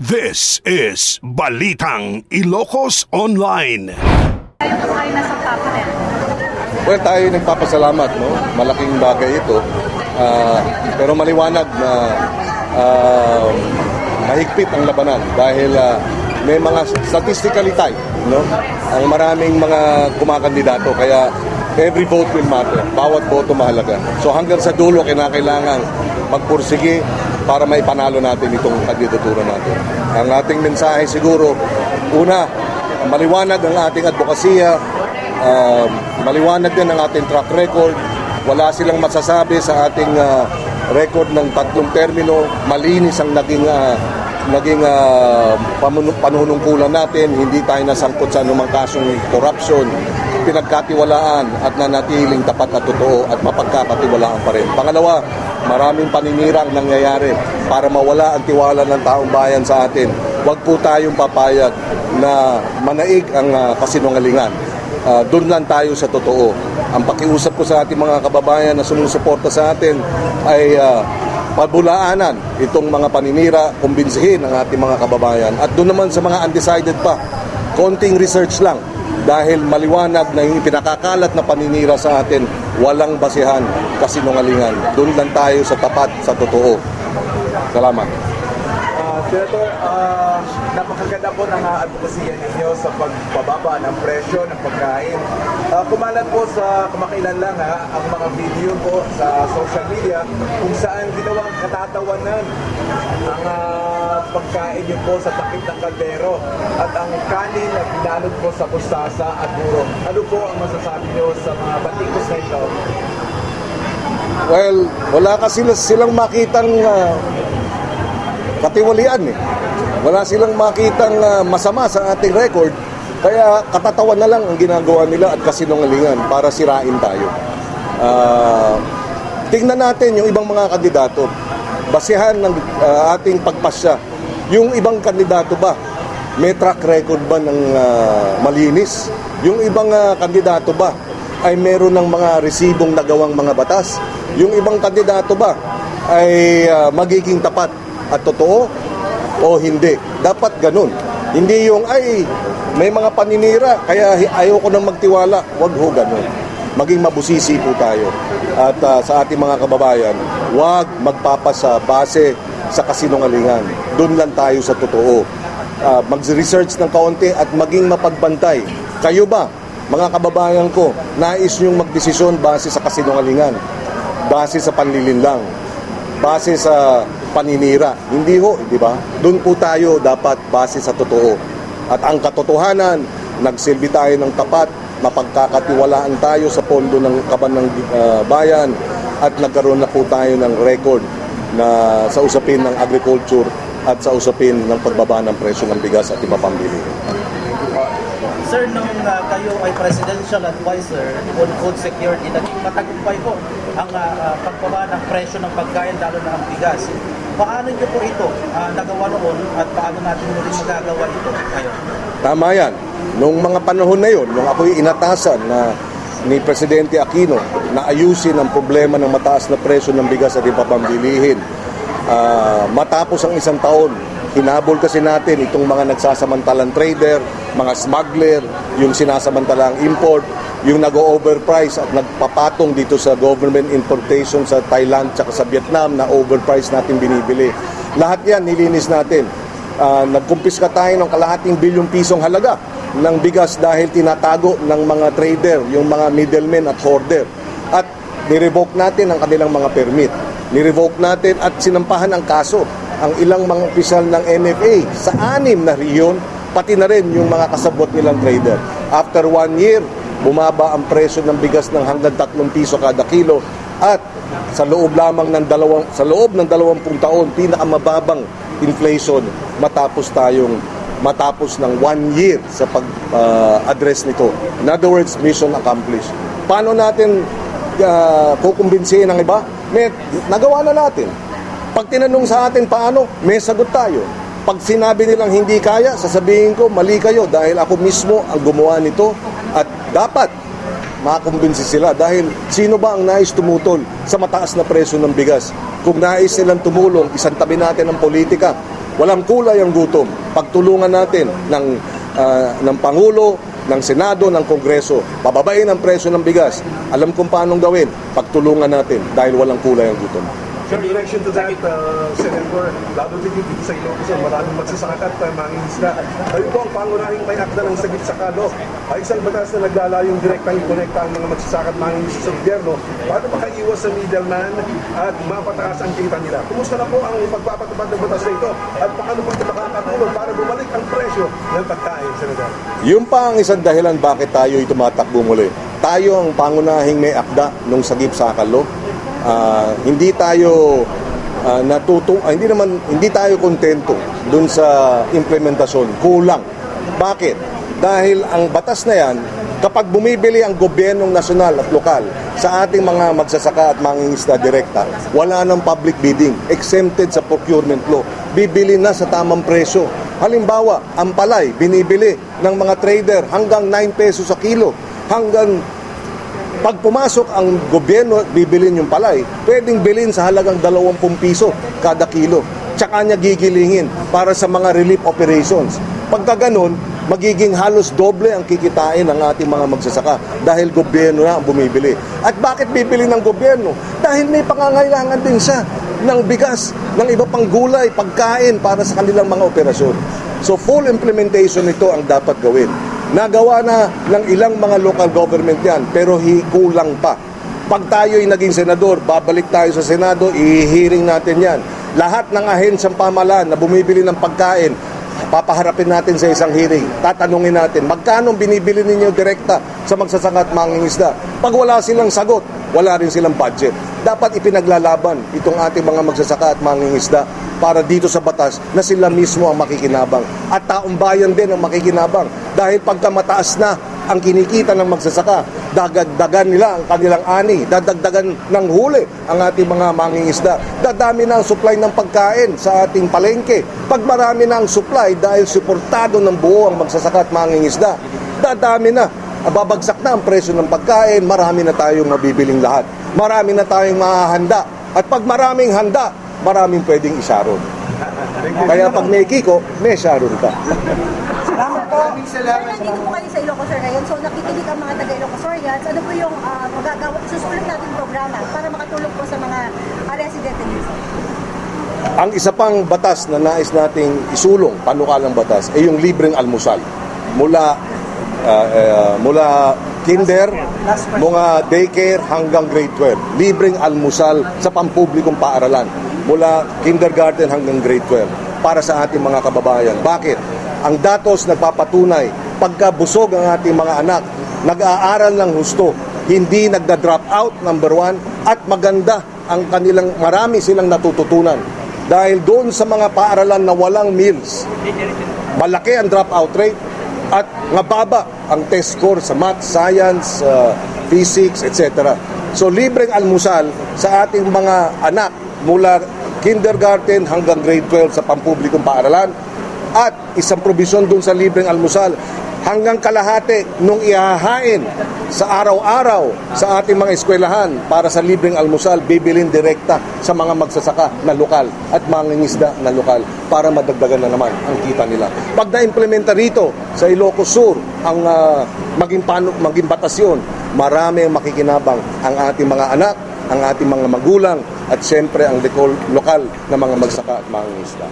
This is Balitang Ilocos Online. Well, tayo nagpapasalamat, no? Malaking bagay ito. Pero maliwanag na mahigpit ang labanan dahil may mga statistically tight, no? Ang maraming mga kumakandidato, kaya every vote will matter. Bawat boto mahalaga. So hanggang sa dulo, kinakailangan magpursige para may panalo natin itong kandidatura natin. Ang ating mensahe siguro, una, maliwanag ang ating advokasya, maliwanag din ang ating track record. Wala silang masasabi sa ating record ng 3 termino. Malinis ang naging panunungkulan natin. Hindi tayo nasangkot sa anumang kasong corruption, pinagkatiwalaan at nanatiling tapat at totoo at mapagkakatiwalaan pa rin. Pangalawa, maraming paninirang nangyayari para mawala ang tiwala ng taong bayan sa atin. Huwag po tayong papayag na manaig ang kasinungalingan. Doon lang tayo sa totoo. Ang pakiusap ko sa ating mga kababayan na sumusuporta sa atin ay pabulaanan itong mga paninira, kumbinsihin ang ating mga kababayan. At doon naman sa mga undecided pa, konting research lang. Dahil maliwanag na yung pinakakalat na paninira sa atin, walang basihan, kasinungalingan. Doon lang tayo sa tapat, sa totoo. Salamat. Senator, napakaganda po ng advokasya ninyo sa pagbababa ng presyo ng pagkain. Kumalat po sa kamakailan lang ang mga video po sa social media kung saan ginawang katatawanan ang pagkain nyo po sa takip ng kaldero at ang kanin na binalot po sa mustasa at buro. Ano po ang masasabi nyo sa mga batikos na ito? Well, wala kasi silang makitang katiwalian eh. Wala silang makitang masama sa ating record, kaya katatawan na lang ang ginagawa nila at kasinungalingan para sirain tayo. Tingnan natin yung ibang mga kandidato. Basihan ng ating pagpasya. Yung ibang kandidato ba, may track record ba ng malinis? Yung ibang kandidato ba ay meron ng mga resibong nagawang mga batas? Yung ibang kandidato ba ay magiging tapat at totoo o hindi? Dapat ganun. Hindi yung ay may mga paninira kaya ayoko nang magtiwala. Wag ho ganun. Maging mabusisi po tayo. At sa ating mga kababayan, wag magpapasa base sa kasinungalingan. Doon lang tayo sa totoo. Mag-research ng kaunti at maging mapagbantay. Kayo ba, mga kababayan ko, nais nyong magdesisyon base sa kasinungalingan, base sa panlilinlang, base sa paninira? Hindi ho, di ba? Doon po tayo dapat base sa totoo. At ang katotohanan, nagsilbi tayo ng tapat, mapagkakatiwalaan tayo sa pondo ng kaban ng bayan at nagkaroon na po tayo ng record na sa usapin ng agriculture at sa usapin ng pagbaba ng presyo ng bigas at iba pang bilihin. Sir, nung kayo ay presidential advisor on food security, naging matagumpay po ang pagbaba ng presyo ng pagkain, lalo na ang bigas. Paano nyo po ito nagawa noon at paano natin muling magagawa ito ngayon? Tama yan. Noong mga panahon na yun, nung ako'y inatasan ni Presidente Aquino na ayusin ang problema ng mataas na presyo ng bigas at iba pang bilihin, matapos ang 1 taon, hinabol kasi natin itong mga nagsasamantalang trader, mga smuggler, yung sinasamantalang import, yung nag-overprice at nagpapatong dito sa government importation sa Thailand at sa Vietnam na overprice natin binibili. Lahat yan nilinis natin. Nagkumpiska tayo ng kalahating bilyong pisong halaga ng bigas dahil tinatago ng mga trader, yung mga middlemen at hoarder. At nirevoke natin ang kanilang mga permit. Nirevoke natin at sinampahan ang kaso ang ilang mga opisyal ng NFA sa 6 na rehiyon, pati na rin yung mga kasabot nilang trader. After 1 year, bumaba ang presyo ng bigas ng hanggang 3 piso kada kilo at sa loob ng 20 taon, pinakamababang inflation matapos ng 1 year sa pag-address nito. In other words, mission accomplished. Paano natin kukumbinsihin ang iba? Nagawa na natin. Pag tinanong sa atin paano, may sagot tayo. Pag sinabi nilang hindi kaya, sasabihin ko, mali kayo dahil ako mismo ang gumawa nito at dapat makakumbinsi sila dahil sino ba ang nais tumutol sa mataas na presyo ng bigas? Kung nais nilang tumulong, isang tabi natin ang politika. Walang kulay ang gutom. Pagtulungan natin ng Pangulo, ng Senado, ng Kongreso, pababain ang presyo ng bigas. Alam kung paanong gawin. Pagtulungan natin dahil walang kulay ang gutom. In relation to that, Senator, lalo din dito sa Ilocos, maraming magsasaka at mangingisda. Kayo po ang pangunahing may akda ng sagip sa kalo. Ay isang batas na naglalayong direktang ikonekta ang mga magsasaka at mangingisda sa gobyerno para makaiwas sa middleman at mapataas ang kita nila. Kumusta na po ang pagpapatupad ng batas na ito at paano po ito makakatulong para bumalik ang presyo ng pagkain, Senator? Yung pa ang isang dahilan bakit tayo tumatakbo muli. Tayo ang pangunahing may akda ng sagip sa kalo. Hindi tayo hindi tayo kontento dun sa implementasyon. Kulang. Bakit? Dahil ang batas na yan, kapag bumibili ang gobyernong nasyonal at lokal sa ating mga magsasaka at mangingisda direkta, wala ng public bidding, exempted sa procurement law. Bibili na sa tamang presyo. Halimbawa, ang palay, binibili ng mga trader hanggang 9 pesos sa kilo. Hanggang pag pumasok ang gobyerno at bibilin yung palay, pwedeng bilhin sa halagang 20 piso kada kilo. Tsaka niya gigilingin para sa mga relief operations. Pagka ganun, magiging halos doble ang kikitain ng ating mga magsasaka dahil gobyerno na ang bumibili. At bakit bibili ng gobyerno? Dahil may pangangailangan din siya ng bigas, ng iba pang gulay, pagkain para sa kanilang mga operasyon. So full implementation nito ang dapat gawin. Nagawa na ng ilang mga local government yan, pero kulang pa. Pag tayo'y naging senador, babalik tayo sa Senado, i-hearing natin yan. Lahat ng ahensyang pamahalaan na bumibili ng pagkain, papaharapin natin sa isang hearing. Tatanungin natin, magkano binibili ninyo direkta sa magsasaka at mangingisda? Pag wala silang sagot, wala rin silang budget. Dapat ipinaglalaban itong ating mga magsasaka at mangingisda para dito sa batas na sila mismo ang makikinabang. At taong bayan din ang makikinabang. Dahil pagka mataas na ang kinikita ng magsasaka, dadagdagan nila ang kanilang ani, dadagdagan ng huli ang ating mga mangingisda. Dadami na ang supply ng pagkain sa ating palengke. Pag marami na ang supply dahil suportado ng buo ang magsasaka at mangingisda, dadami na. Babagsak na ang presyo ng pagkain, marami na tayong mabibiling lahat. Marami na tayong mahahanda. At pag maraming handa, maraming pwedeng isaron. Kaya pag may kiko, may sharon ka. Salamat po. Sir, nandito po kayo sa Ilocos Sur ngayon. So nakikinig ang mga taga-Ilocos Surians. Ano po yung magagawa, susulit natin programa para makatulong po sa mga residente dito? Ang isa pang batas na nais nating isulong, panukalang batas, ay yung libreng almusal. Mula kinder, mga daycare hanggang grade 12. Libreng almusal sa pampublikong paaralan. Mula kindergarten hanggang grade 12 para sa ating mga kababayan. Bakit? Ang datos nagpapatunay, pagka busog ang ating mga anak, nag-aaral ng husto, hindi nagda-drop out, number 1, at maganda ang kanilang, marami silang natututunan. Dahil doon sa mga paaralan na walang meals, malaki ang drop out rate at mababa ang test score sa math, science, physics, etc. So libreng almusal sa ating mga anak mula kindergarten hanggang grade 12 sa pampublikong paaralan at isang probisyon dun sa libreng almusal hanggang kalahati nung ihahain sa araw-araw sa ating mga eskwelahan para sa libreng almusal, bibilin direkta sa mga magsasaka na lokal at mangingisda na lokal para madagdagan na naman ang kita nila. Pag na-implementa rito sa Ilocos Sur ang maging batasyon, marami ang makikinabang ang ating mga anak, ang ating mga magulang at siyempre ang lokal na mga magsaka at mangingisda.